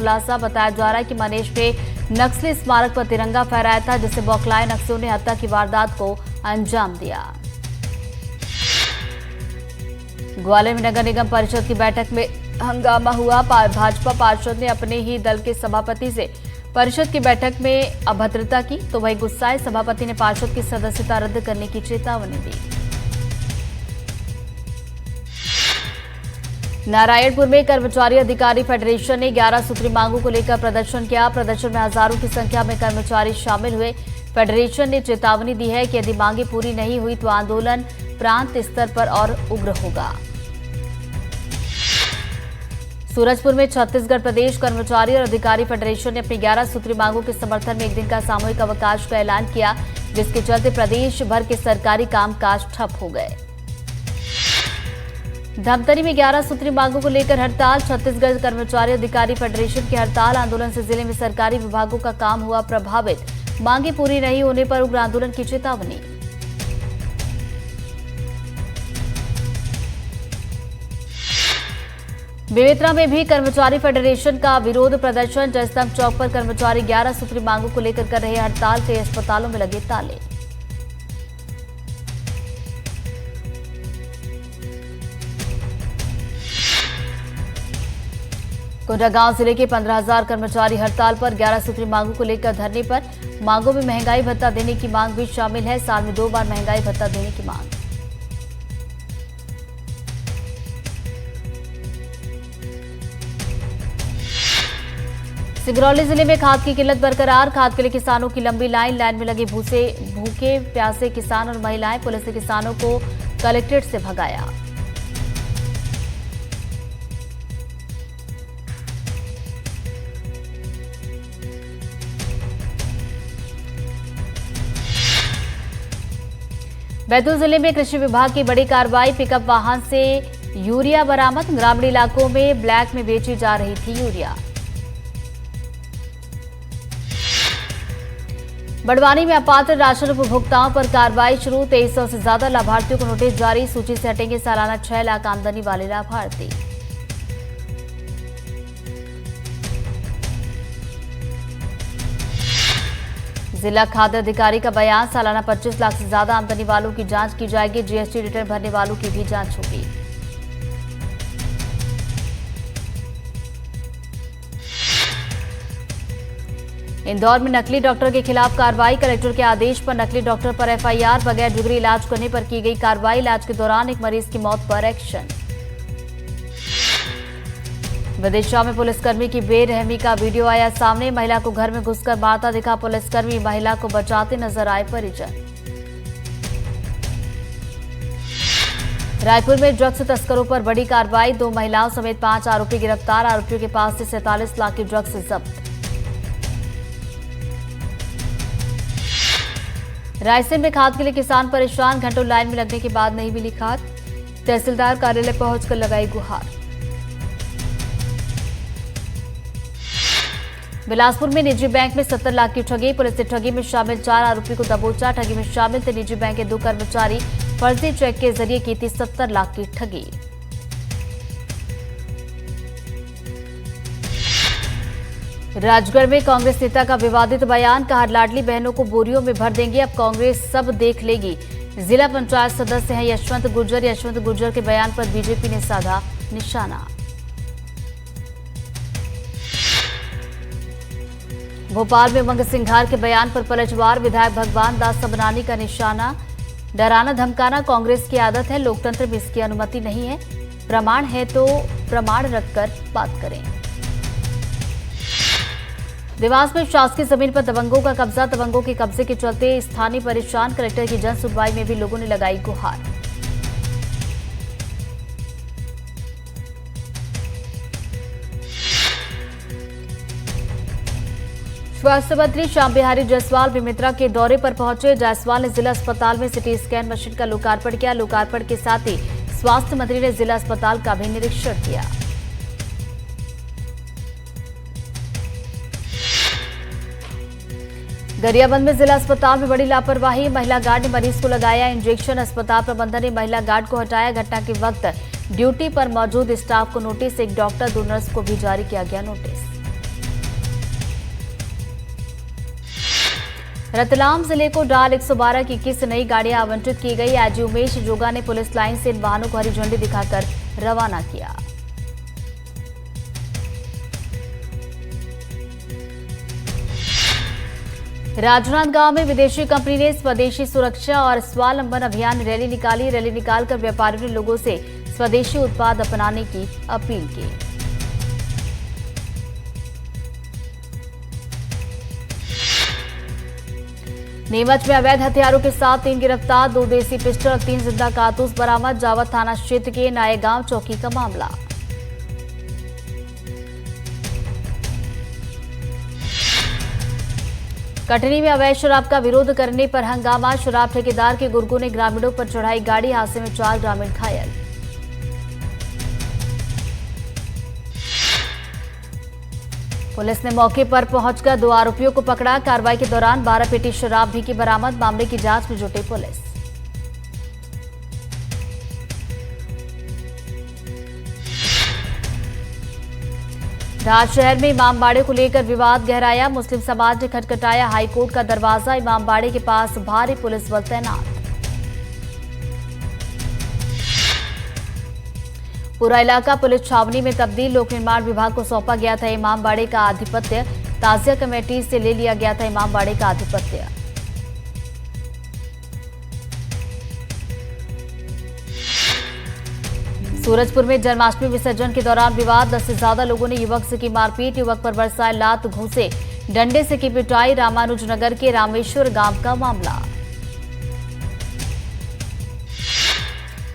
खुलासा बताया जा रहा है कि मनीष ने नक्सली स्मारक पर तिरंगा फहराया था, जिससे बौखलाए नक्सलियों ने हत्या की वारदात को अंजाम दिया। ग्वालियर में नगर निगम परिषद की बैठक में हंगामा हुआ। भाजपा पार्षद ने अपने ही दल के सभापति से परिषद की बैठक में अभद्रता की, तो वही गुस्साए सभापति ने पार्षद की सदस्यता रद्द करने की चेतावनी दी। नारायणपुर में कर्मचारी अधिकारी फेडरेशन ने 11 सूत्री मांगों को लेकर प्रदर्शन किया। प्रदर्शन में हजारों की संख्या में कर्मचारी शामिल हुए। फेडरेशन ने चेतावनी दी है कि यदि मांगे पूरी नहीं हुई तो आंदोलन प्रांत स्तर पर और उग्र होगा। सूरजपुर में छत्तीसगढ़ प्रदेश कर्मचारी और अधिकारी फेडरेशन ने अपनी 11 सूत्री मांगों के समर्थन में एक दिन का सामूहिक अवकाश का ऐलान किया, जिसके चलते प्रदेश भर के सरकारी कामकाज ठप हो गए। धमतरी में 11 सूत्री मांगों को लेकर हड़ताल। छत्तीसगढ़ कर्मचारी अधिकारी फेडरेशन की हड़ताल आंदोलन से जिले में सरकारी विभागों का काम हुआ प्रभावित। मांगे पूरी नहीं होने पर उग्र आंदोलन की चेतावनी। बेमेतरा में भी कर्मचारी फेडरेशन का विरोध प्रदर्शन। जयस्तंभ चौक पर कर्मचारी 11 सूत्री मांगों को लेकर कर रहे हड़ताल। कई अस्पतालों में लगे ताले। कोंडागांव जिले के 15,000 कर्मचारी हड़ताल पर। 11 सूत्री मांगों को लेकर धरने पर। मांगों में महंगाई भत्ता देने की मांग भी शामिल है। साल में 2 बार महंगाई भत्ता देने की मांग। सिंगरौली जिले में खाद की किल्लत बरकरार। खाद के लिए किसानों की लंबी लाइन में लगे भूखे प्यासे किसान और महिलाएं। पुलिस ने किसानों को कलेक्ट्रेट से भगाया। बैतूल जिले में कृषि विभाग की बड़ी कार्रवाई। पिकअप वाहन से यूरिया बरामद। ग्रामीण इलाकों में ब्लैक में बेची जा रही थी यूरिया। बड़वानी में अपात्र राशन उपभोक्ताओं पर कार्रवाई शुरू। 2300 से ज्यादा लाभार्थियों को नोटिस जारी। सूची से हटेंगे सालाना 6 लाख आमदनी वाले लाभार्थी। जिला खाद्य अधिकारी का बयान। सालाना 25 लाख से ज्यादा आमदनी वालों की जांच की जाएगी। जीएसटी रिटर्न भरने वालों की भी जांच होगी। इंदौर में नकली डॉक्टर के खिलाफ कार्रवाई। कलेक्टर के आदेश पर नकली डॉक्टर पर एफआईआर। बगैर डिग्री इलाज करने पर की गई कार्रवाई। इलाज के दौरान एक मरीज की मौत पर एक्शन। विदिशा में पुलिसकर्मी की बेरहमी का वीडियो आया सामने। महिला को घर में घुसकर मारता दिखा पुलिसकर्मी। महिला को बचाते नजर आए परिजन। रायपुर में ड्रग्स तस्करों पर बड़ी कार्रवाई। 2 महिलाओं समेत 5 आरोपी गिरफ्तार। आरोपियों के पास से 47 लाख की ड्रग्स जब्त। रायसेन में खाद के लिए किसान परेशान। घंटों लाइन में लगने के बाद नहीं मिली खाद। तहसीलदार कार्यालय पहुंचकर लगाई गुहार। बिलासपुर में निजी बैंक में 70 लाख की ठगी। पुलिस ने ठगी में शामिल 4 आरोपी को दबोचा। ठगी में शामिल थे निजी बैंक के 2 कर्मचारी। फर्जी चेक के जरिए की थी 70 लाख की ठगी। राजगढ़ में कांग्रेस नेता का विवादित बयान। कहा लाडली बहनों को बोरियों में भर देंगे, अब कांग्रेस सब देख लेगी। जिला पंचायत सदस्य हैं यशवंत गुर्जर। यशवंत गुर्जर के बयान पर बीजेपी ने साधा निशाना। भोपाल में उमंग सिंघार के बयान पर पलटवार। विधायक भगवान दास सबनानी का निशाना। डराना धमकाना कांग्रेस की आदत है, लोकतंत्र में इसकी अनुमति नहीं है। प्रमाण है तो प्रमाण रखकर बात करें। देवास में शासकीय जमीन पर दबंगों का कब्जा। दबंगों के कब्जे के चलते स्थानीय परेशान। कलेक्टर की जन सुनवाई में भी लोगों ने लगाई गुहार। स्वास्थ्य मंत्री श्याम बिहारी जायसवाल बेमेतरा के दौरे पर पहुंचे। जायसवाल ने जिला अस्पताल में सिटी स्कैन मशीन का लोकार्पण किया। लोकार्पण के साथ ही स्वास्थ्य मंत्री ने जिला अस्पताल का भी निरीक्षण किया। गरियाबंद में जिला अस्पताल में बड़ी लापरवाही। महिला गार्ड ने मरीज को लगाया इंजेक्शन। अस्पताल प्रबंधन ने महिला गार्ड को हटाया। घटना के वक्त ड्यूटी पर मौजूद स्टाफ को नोटिस। एक डॉक्टर 2 नर्स को भी जारी किया गया नोटिस। रतलाम जिले को डाल 112 की 21 नई गाड़ियां आवंटित की गई। आईजी उमेश जोगा ने पुलिस लाइन से इन वाहनों को हरी झंडी दिखाकर रवाना किया। राजनांदगांव में विदेशी कंपनी ने स्वदेशी सुरक्षा और स्वावलंबन अभियान रैली निकाली। रैली निकालकर व्यापारियों ने लोगों से स्वदेशी उत्पाद अपनाने की अपील की। नीमच में अवैध हथियारों के साथ 3 गिरफ्तार, 2 देसी पिस्टल और 3 जिंदा कारतूस बरामद। जावत थाना क्षेत्र के नायगांव चौकी का मामला। कटनी में अवैध शराब का विरोध करने पर हंगामा। शराब ठेकेदार के गुर्गों ने ग्रामीणों पर चढ़ाई गाड़ी। हादसे में 4 ग्रामीण घायल। पुलिस ने मौके पर पहुंचकर 2 आरोपियों को पकड़ा। कार्रवाई के दौरान 12 पेटी शराब भी की बरामद। मामले की जांच में जुटी पुलिस। राजशहर में इमामबाड़े को लेकर विवाद गहराया। मुस्लिम समाज ने खटखटाया हाईकोर्ट का दरवाजा। इमामबाड़े के पास भारी पुलिस बल तैनात। पूरा इलाका पुलिस छावनी में तब्दील। लोक निर्माण विभाग को सौंपा गया था इमामबाड़े का आधिपत्य। ताजिया कमेटी से ले लिया गया था इमामबाड़े का आधिपत्य। सूरजपुर में जन्माष्टमी विसर्जन के दौरान विवाद। 10 से ज्यादा लोगों ने युवक से की मारपीट। युवक पर बरसाए लात, घूंसे, डंडे से की पिटाई। रामानुजनगर के रामेश्वर गांव का मामला।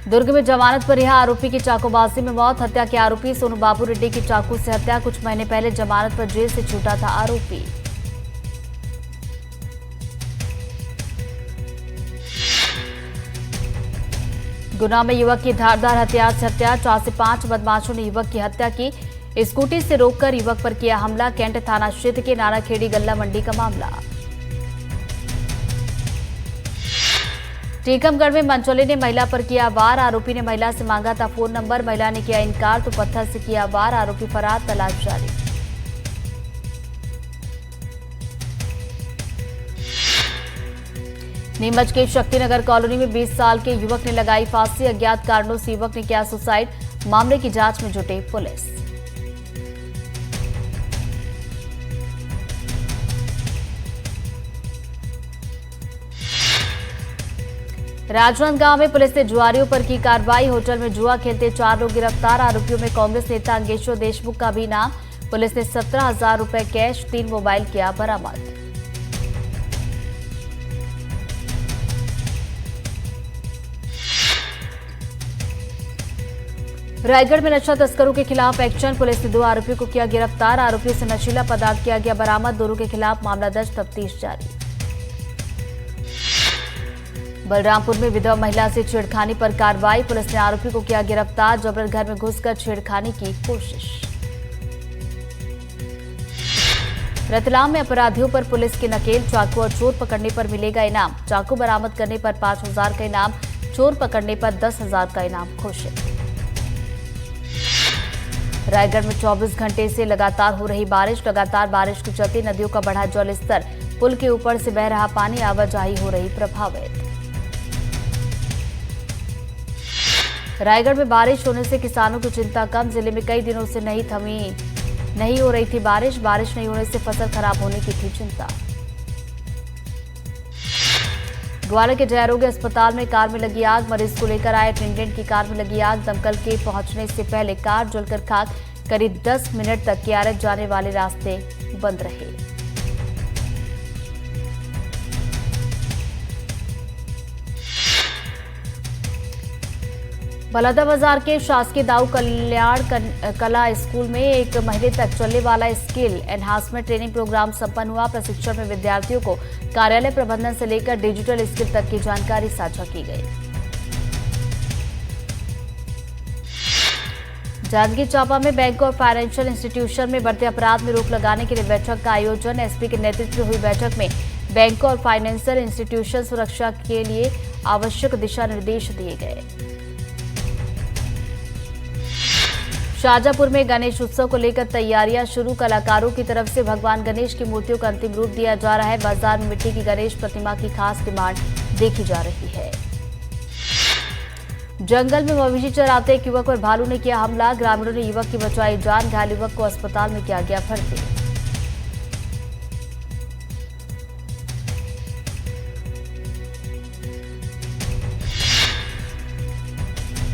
दुर्ग में जमानत पर रिहा आरोपी की चाकूबाजी में मौत। हत्या के आरोपी सोनू बाबू रेड्डी की चाकू से हत्या। कुछ महीने पहले जमानत पर जेल से छूटा था आरोपी। गुना में युवक की धारदार हथियार से हत्या। 4 से 5 बदमाशों ने युवक की हत्या की। स्कूटी से रोककर युवक पर किया हमला। कैंट थाना क्षेत्र के नानाखेड़ी गल्ला मंडी का मामला। टीकमगढ़ में मंचौली ने महिला पर किया वार। आरोपी ने महिला से मांगा था फोन नंबर। महिला ने किया इनकार तो पत्थर से किया वार। आरोपी फरार, तलाश जारी। नीमच के शक्तिनगर कॉलोनी में 20 साल के युवक ने लगाई फांसी। अज्ञात कारणों से युवक ने किया सुसाइड। मामले की जांच में जुटी पुलिस। राजनांदगांव में पुलिस ने जुआरियों पर की कार्रवाई। होटल में जुआ खेलते 4 लोग गिरफ्तार। आरोपियों में कांग्रेस नेता अंगेश्वर देशमुख का भी नाम। पुलिस ने 17,000 रुपए कैश, 3 मोबाइल किया बरामद। रायगढ़ में नशा तस्करों के खिलाफ एक्शन। पुलिस ने 2 आरोपियों को किया गिरफ्तार। आरोपियों से नशीला पदार्थ किया गया बरामद। दोनों के खिलाफ मामला दर्ज, तफ्तीश जारी। बलरामपुर में विधवा महिला से छेड़खानी पर कार्रवाई। पुलिस ने आरोपी को किया गिरफ्तार। जबरन घर में घुसकर छेड़खानी की कोशिश। रतलाम में अपराधियों पर पुलिस की नकेल। चाकू और चोर पकड़ने पर मिलेगा इनाम। चाकू बरामद करने पर 5,000 का इनाम। चोर पकड़ने पर 10,000 का इनाम घोषित। रायगढ़ में 24 घंटे से लगातार हो रही बारिश। लगातार बारिश के चलते नदियों का बढ़ा जल स्तर। पुल के ऊपर से बह रहा पानी। आवाजाही हो रही प्रभावित। रायगढ़ में बारिश होने से किसानों की चिंता कम। जिले में कई दिनों से नहीं हो रही थी बारिश। बारिश नहीं होने से फसल खराब होने की थी चिंता। ग्वालियर के जयरोगी अस्पताल में कार में लगी आग। मरीज को लेकर आए अटेंडेंट की कार में लगी आग। दमकल के पहुंचने से पहले कार जलकर खाक। करीब 10 मिनट तक कियारत जाने वाले रास्ते बंद रहे। बलौदाबाजार के शासकीय दाऊ कल्याण कला स्कूल में 1 महीने तक चलने वाला स्किल एनहांसमेंट ट्रेनिंग प्रोग्राम संपन्न हुआ। प्रशिक्षण में विद्यार्थियों को कार्यालय प्रबंधन से लेकर डिजिटल स्किल तक की जानकारी साझा की गई। जांजगीर चांपा में बैंक और फाइनेंशियल इंस्टीट्यूशन में बढ़ते अपराध में रोक लगाने के लिए बैठक का आयोजन। एसपी के नेतृत्व में हुई बैठक में बैंक और फाइनेंशियल इंस्टीट्यूशन सुरक्षा के लिए आवश्यक दिशा निर्देश दिए गए। शाजापुर में गणेश उत्सव को लेकर तैयारियां शुरू। कलाकारों की तरफ से भगवान गणेश की मूर्तियों का अंतिम रूप दिया जा रहा है। बाजार में मिट्टी की गणेश प्रतिमा की खास डिमांड देखी जा रही है। जंगल में मवेशी चराते एक युवक पर भालू ने किया हमला। ग्रामीणों ने युवक की बचाई जान। घायल युवक को अस्पताल में किया गया भर्ती।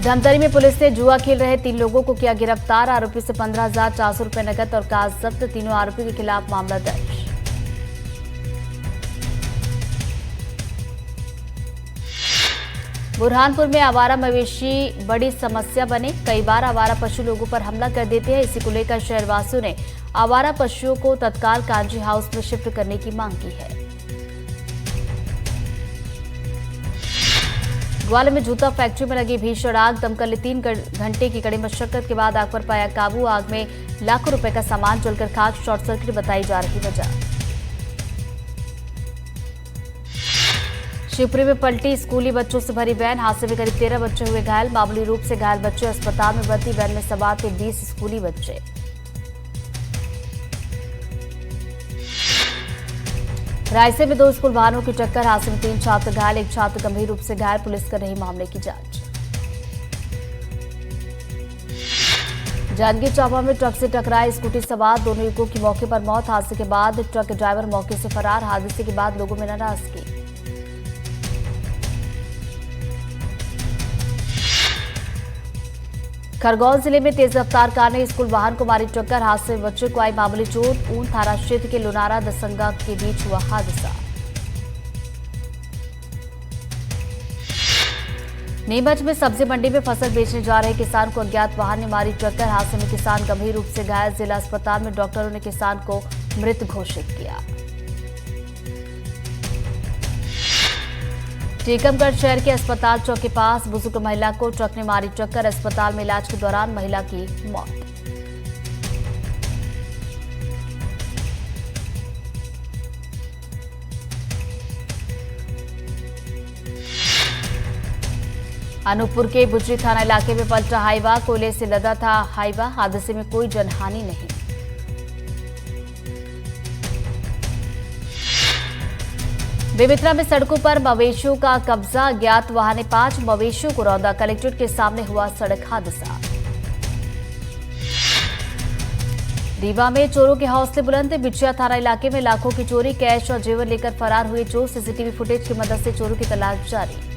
धमतरी में पुलिस ने जुआ खेल रहे 3 लोगों को किया गिरफ्तार। आरोपी से 15,400 रुपए नकद और कार जब्त। तीनों आरोपी के खिलाफ मामला दर्ज। बुरहानपुर में आवारा मवेशी बड़ी समस्या बने। कई बार आवारा पशु लोगों पर हमला कर देते हैं। इसी को लेकर शहरवासियों ने आवारा पशुओं को तत्काल कांजी हाउस में शिफ्ट करने की मांग की है। ग्वालियर में जूता फैक्ट्री में लगी भीषण आग। दमकल ने 3 घंटे की कड़ी मशक्कत के बाद आग पर पाया काबू। आग में लाखों रुपए का सामान जलकर खाक। शॉर्ट सर्किट बताई जा रही वजह। शिवपुरी में पलटी स्कूली बच्चों से भरी वैन। हादसे में करीब 13 बच्चे हुए घायल। मामूली रूप से घायल बच्चे अस्पताल में भर्ती। वैन में सवार थे 20 स्कूली बच्चे। रायसेन में 2 स्कूल वाहनों की टक्कर। हादसे में 3 छात्र घायल। एक छात्र गंभीर रूप से घायल। पुलिस कर रही मामले की जांच। जांजगीर चांपा में ट्रक से टकराए स्कूटी सवार। दोनों युवकों की मौके पर मौत। हादसे के बाद ट्रक ड्राइवर मौके से फरार। हादसे के बाद लोगों में नाराजगी। खरगोन जिले में तेज रफ्तार कार ने स्कूल वाहन को मारी टक्कर। हादसे में बच्चे को आई मामूली चोट। ऊन थाना क्षेत्र के लुनारा दसंगा के बीच हुआ हादसा। नीमच में सब्जी मंडी में फसल बेचने जा रहे किसान को अज्ञात वाहन ने मारी टक्कर। हादसे में किसान गंभीर रूप से घायल। जिला अस्पताल में डॉक्टरों ने किसान को मृत घोषित किया। टीकमगढ़ शहर के अस्पताल चौक के पास बुजुर्ग महिला को ट्रक ने मारी टक्कर। अस्पताल में इलाज के दौरान महिला की मौत। अनूपपुर के बुजरी थाना इलाके में पलटा हाईवा। कोयले से लदा था हाईवा। हादसे में कोई जनहानि नहीं। बेमेतरा में सड़कों पर मवेशियों का कब्जा। अज्ञात वाहन ने 5 मवेशियों को रौंदा। कलेक्ट्रेट के सामने हुआ सड़क हादसा। रीवा में चोरों के हौसले बुलंद। बिछिया थाना इलाके में लाखों की चोरी। कैश और जेवर लेकर फरार हुए चोर। सीसीटीवी फुटेज की मदद से चोरों की तलाश जारी।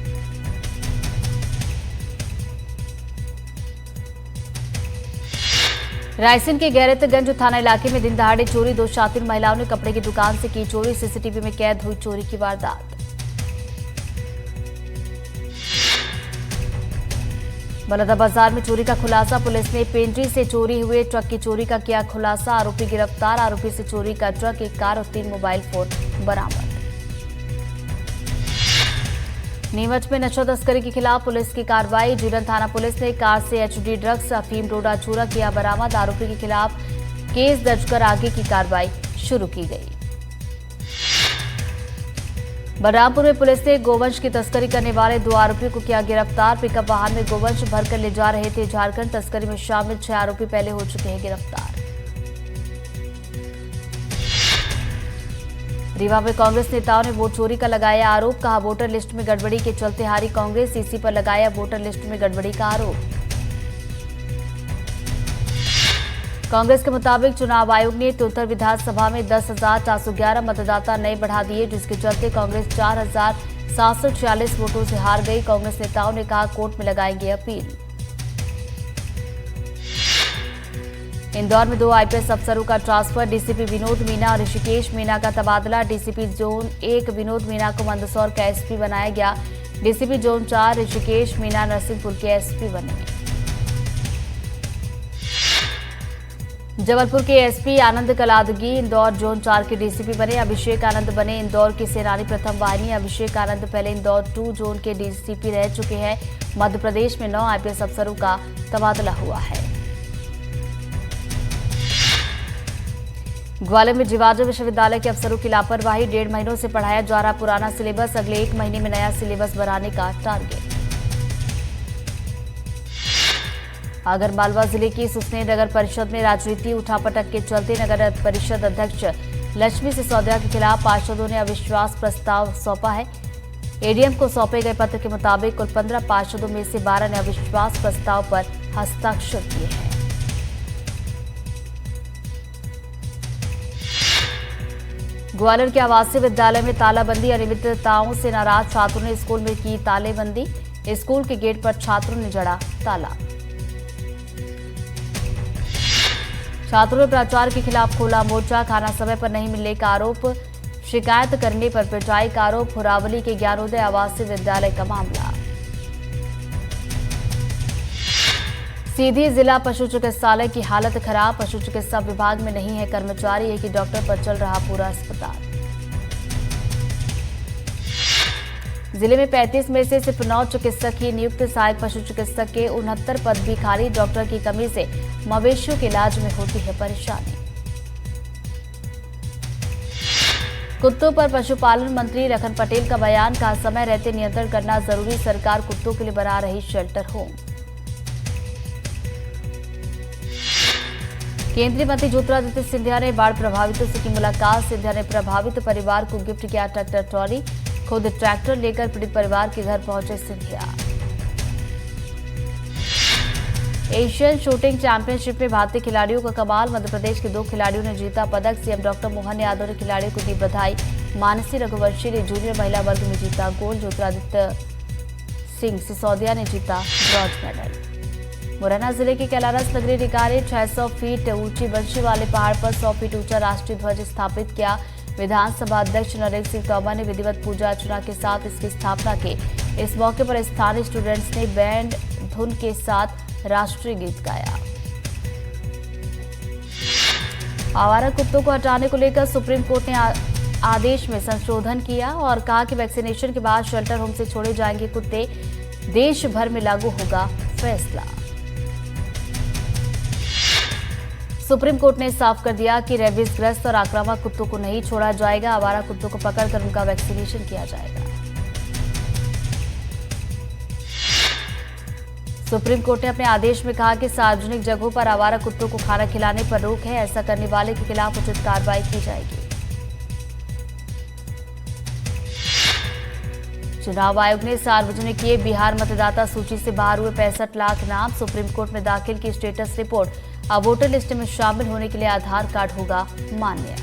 रायसेन के गैरतगंज थाना इलाके में दिन दहाड़े चोरी। 2 शातिर महिलाओं ने कपड़े की दुकान से की चोरी। सीसीटीवी में कैद हुई चोरी की वारदात। बलौदाबाजार में चोरी का खुलासा। पुलिस ने पेंट्री से चोरी हुए ट्रक की चोरी का किया खुलासा। आरोपी गिरफ्तार। आरोपी से चोरी का ट्रक, एक कार और 3 मोबाइल फोन बरामद। नीमच में नशा तस्करी के खिलाफ पुलिस की कार्रवाई। जीरन थाना पुलिस ने कार से एचडी ड्रग्स, अफीम, डोडा चूरा किया बरामद। आरोपी के खिलाफ केस दर्ज कर आगे की कार्रवाई शुरू की गई। बलरामपुर में पुलिस ने गोवंश की तस्करी करने वाले 2 आरोपियों को किया गिरफ्तार। पिकअप वाहन में गोवंश भरकर ले जा रहे थे झारखंड। तस्करी में शामिल 6 आरोपी पहले हो चुके हैं गिरफ्तार। रीवा में कांग्रेस नेताओं ने वोट चोरी का लगाया आरोप। कहा वोटर लिस्ट में गड़बड़ी के चलते हारी कांग्रेस। इसी पर लगाया वोटर लिस्ट में गड़बड़ी का आरोप। कांग्रेस के मुताबिक चुनाव आयोग ने त्योतर विधानसभा में 10,411 मतदाता नए बढ़ा दिए, जिसके चलते कांग्रेस 4,746 वोटों से हार गई। कांग्रेस नेताओं ने कहा कोर्ट में लगाएंगे अपील। इंदौर में 2 आईपीएस अफसरों का ट्रांसफर। डीसीपी विनोद मीना और ऋषिकेश मीना का तबादला। डीसीपी जोन 1 विनोद मीना को मंदसौर का एसपी बनाया गया। डीसीपी जोन 4 ऋषिकेश मीना नरसिंहपुर के एसपी बने। जबलपुर के एसपी आनंद कलादगी इंदौर जोन 4 के डीसीपी बने। अभिषेक आनंद बने इंदौर के सेनानी प्रथम वाहिनी। अभिषेक आनंद पहले इंदौर 2 जोन के डीसीपी रह चुके हैं। मध्य प्रदेश में 9 आईपीएस अफसरों का तबादला हुआ है। ग्वालियर में जीवाजो विश्वविद्यालय के अफसरों की लापरवाही। 1.5 महीनों से पढ़ाया जा रहा पुराना सिलेबस। अगले 1 महीने में नया सिलेबस बनाने का टारगेट। आगरमालवा जिले की सुसनेर नगर परिषद में राजनीति उठापटक के चलते नगर परिषद अध्यक्ष लक्ष्मी सिसोदिया के खिलाफ पार्षदों ने अविश्वास प्रस्ताव सौंपा है। एडीएम को सौंपे गए पत्र के मुताबिक कुल 15 पार्षदों में से 12 ने अविश्वास प्रस्ताव पर हस्ताक्षर किए हैं। ग्वालियर के आवासीय विद्यालय में तालाबंदी, अनियमितताओं से नाराज छात्रों ने स्कूल में की तालेबंदी। स्कूल के गेट पर छात्रों ने जड़ा ताला। छात्रों ने प्राचार्य के खिलाफ खोला मोर्चा। खाना समय पर नहीं मिलने का आरोप, शिकायत करने पर पिटाई का आरोप। हुरावली के ज्ञानोदय आवासीय विद्यालय का मामला। सीधी जिला पशु चिकित्सालय की हालत खराब, पशु चिकित्सा विभाग में नहीं है कर्मचारी, एक ही डॉक्टर पर चल रहा पूरा अस्पताल। जिले में 35 में से सिर्फ 9 चिकित्सक ही नियुक्त, सहायक पशु चिकित्सक के 69 पद भी खाली। डॉक्टर की कमी से मवेशियों के इलाज में होती है परेशानी। कुत्तों पर पशुपालन मंत्री लखन पटेल का बयान, कहा समय रहते नियंत्रण करना जरूरी, सरकार कुत्तों के लिए बना रही शेल्टर होम। केंद्रीय मंत्री ज्योतिरादित्य सिंधिया ने बाढ़ प्रभावितों से की मुलाकात। सिंधिया ने प्रभावित परिवार को गिफ्ट किया ट्रैक्टर ट्रॉली, खुद ट्रैक्टर लेकर पीड़ित परिवार के घर पहुंचे सिंधिया। एशियन शूटिंग चैंपियनशिप में भारतीय खिलाड़ियों का कमाल, मध्य प्रदेश के 2 खिलाड़ियों ने जीता पदक। सीएम डॉक्टर मोहन यादव ने खिलाड़ियों को दी बधाई। मानसी रघुवंशी ने जूनियर महिला वर्ग में जीता गोल्ड। ज्योतिरादित्य सिंह सिसोदिया ने जीता ब्रॉन्ज मेडल। मुरैना जिले के कैलारस नगरी निकाय ने 600 फीट ऊंची बंशी वाले पहाड़ पर 100 फीट ऊंचा राष्ट्रीय ध्वज स्थापित किया। विधानसभा अध्यक्ष नरेंद्र सिंह तोमर ने विधिवत पूजा अर्चना के साथ इसकी स्थापना की। इस मौके पर स्थानीय स्टूडेंट्स ने बैंड धुन के साथ राष्ट्रीय गीत गाया। आवारा कुत्तों को हटाने को लेकर सुप्रीम कोर्ट ने आदेश में संशोधन किया और कहा कि वैक्सीनेशन के बाद शेल्टर होम से छोड़े जाएंगे कुत्ते। देश भर में लागू होगा फैसला। सुप्रीम कोर्ट ने साफ कर दिया कि रेबीज ग्रस्त और आक्रामक कुत्तों को नहीं छोड़ा जाएगा। आवारा कुत्तों को पकड़कर उनका वैक्सीनेशन किया जाएगा। सुप्रीम कोर्ट ने अपने आदेश में कहा कि सार्वजनिक जगहों पर आवारा कुत्तों को खाना खिलाने पर रोक है। ऐसा करने वाले के खिलाफ उचित कार्रवाई की जाएगी। चुनाव आयोग ने सार्वजनिक किए बिहार मतदाता सूची से बाहर हुए 65 लाख नाम। सुप्रीम कोर्ट में दाखिल की स्टेटस रिपोर्ट। अब वोटर लिस्ट में शामिल होने के लिए आधार कार्ड होगा मान्य।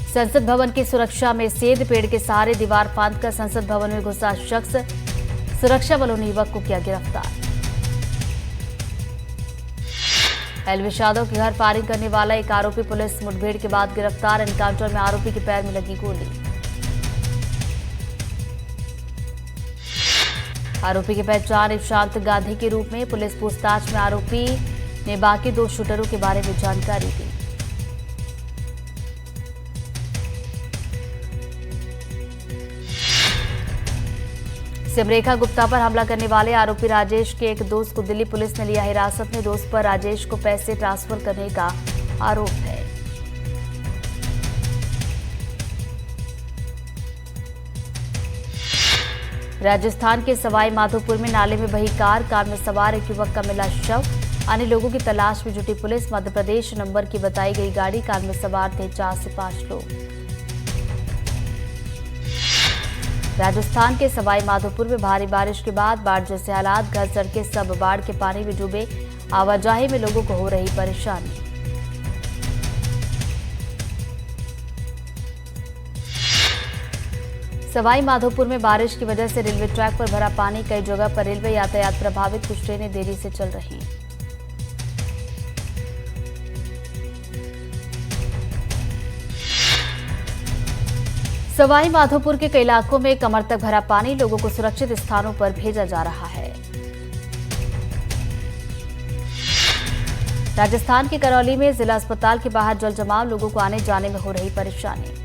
संसद भवन की सुरक्षा में सेंध, पेड़ के सहारे दीवार फांदकर संसद भवन में घुसा शख्स। सुरक्षा बलों ने युवक को किया गिरफ्तार। एलविश यादव के घर फायरिंग करने वाला एक आरोपी पुलिस मुठभेड़ के बाद गिरफ्तार। एनकाउंटर में आरोपी के पैर में लगी गोली। आरोपी की पहचान इशांत गांधी के रूप में। पुलिस पूछताछ में आरोपी ने बाकी 2 शूटरों के बारे में जानकारी दी। सिमरेखा गुप्ता पर हमला करने वाले आरोपी राजेश के एक दोस्त को दिल्ली पुलिस ने लिया हिरासत में। दोस्त पर राजेश को पैसे ट्रांसफर करने का आरोप है। राजस्थान के सवाई माधोपुर में नाले में बही कार में सवार एक युवक का मिला शव। अन्य लोगों की तलाश में जुटी पुलिस। मध्य प्रदेश नंबर की बताई गई गाड़ी, कार में सवार थे 4 से 5 लोग। राजस्थान के सवाई माधोपुर में भारी बारिश के बाद बाढ़ जैसे हालात, घर सड़कें सब बाढ़ के पानी में डूबे। आवाजाही में लोगों को हो रही परेशानी। सवाई माधोपुर में बारिश की वजह से रेलवे ट्रैक पर भरा पानी, कई जगह पर रेलवे यातायात प्रभावित, कुछ ट्रेनें देरी से चल रही। सवाई माधोपुर के कई इलाकों में कमर तक भरा पानी, लोगों को सुरक्षित स्थानों पर भेजा जा रहा है। राजस्थान के करौली में जिला अस्पताल के बाहर जल जमाव, लोगों को आने जाने में हो रही परेशानी।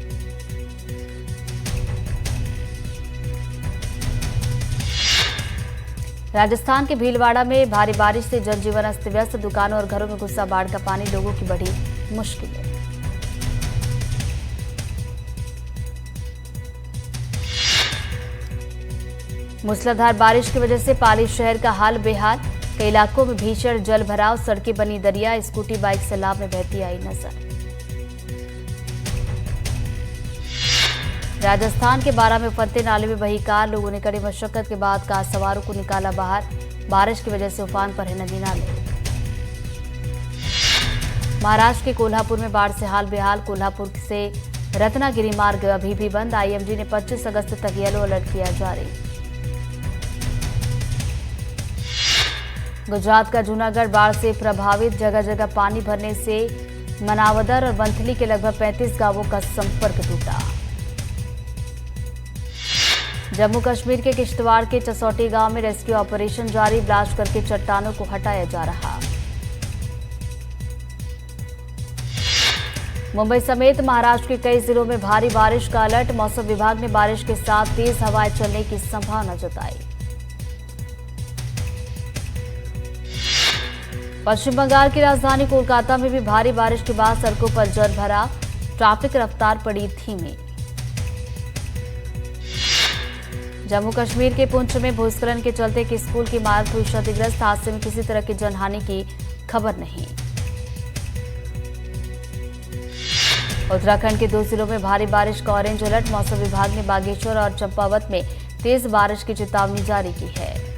राजस्थान के भीलवाड़ा में भारी बारिश से जनजीवन अस्त व्यस्त, दुकानों और घरों में घुसा बाढ़ का पानी, लोगों की बढ़ी मुश्किलें। मूसलाधार बारिश की वजह से पाली शहर का हाल बेहाल। कई इलाकों में भीषण जल भराव, सड़कें बनी दरिया, स्कूटी बाइक सैलाब में बहती आई नजर। राजस्थान के बारा में उफनते नाले में बही कार, लोगों ने कड़ी मशक्कत के बाद कार सवारों को निकाला बाहर। बारिश की वजह से उफान पर है नदी नाले। महाराष्ट्र के कोल्हापुर में बाढ़ से हाल बेहाल। कोल्हापुर से रत्नागिरी मार्ग अभी भी बंद। आईएमडी ने 25 अगस्त तक येलो अलर्ट किया जारी। गुजरात का जूनागढ़ बाढ़ से प्रभावित, जगह जगह पानी भरने से मनावदर और वंथली के लगभग 35 गांवों का संपर्क टूटा। जम्मू कश्मीर के किश्तवाड़ के चसौटी गांव में रेस्क्यू ऑपरेशन जारी, ब्लास्ट करके चट्टानों को हटाया जा रहा। मुंबई समेत महाराष्ट्र के कई जिलों में भारी बारिश का अलर्ट। मौसम विभाग ने बारिश के साथ तेज हवाएं चलने की संभावना जताई। पश्चिम बंगाल की राजधानी कोलकाता में भी भारी बारिश के बाद सड़कों पर जल भरा, ट्रैफिक रफ्तार पड़ी धीमी। जम्मू कश्मीर के पुंछ में भूस्खलन के चलते एक स्कूल की इमारत हुई क्षतिग्रस्त। हादसे में किसी तरह की जनहानि की खबर नहीं। उत्तराखंड के 2 जिलों में भारी बारिश का ऑरेंज अलर्ट। मौसम विभाग ने बागेश्वर और चंपावत में तेज बारिश की चेतावनी जारी की है।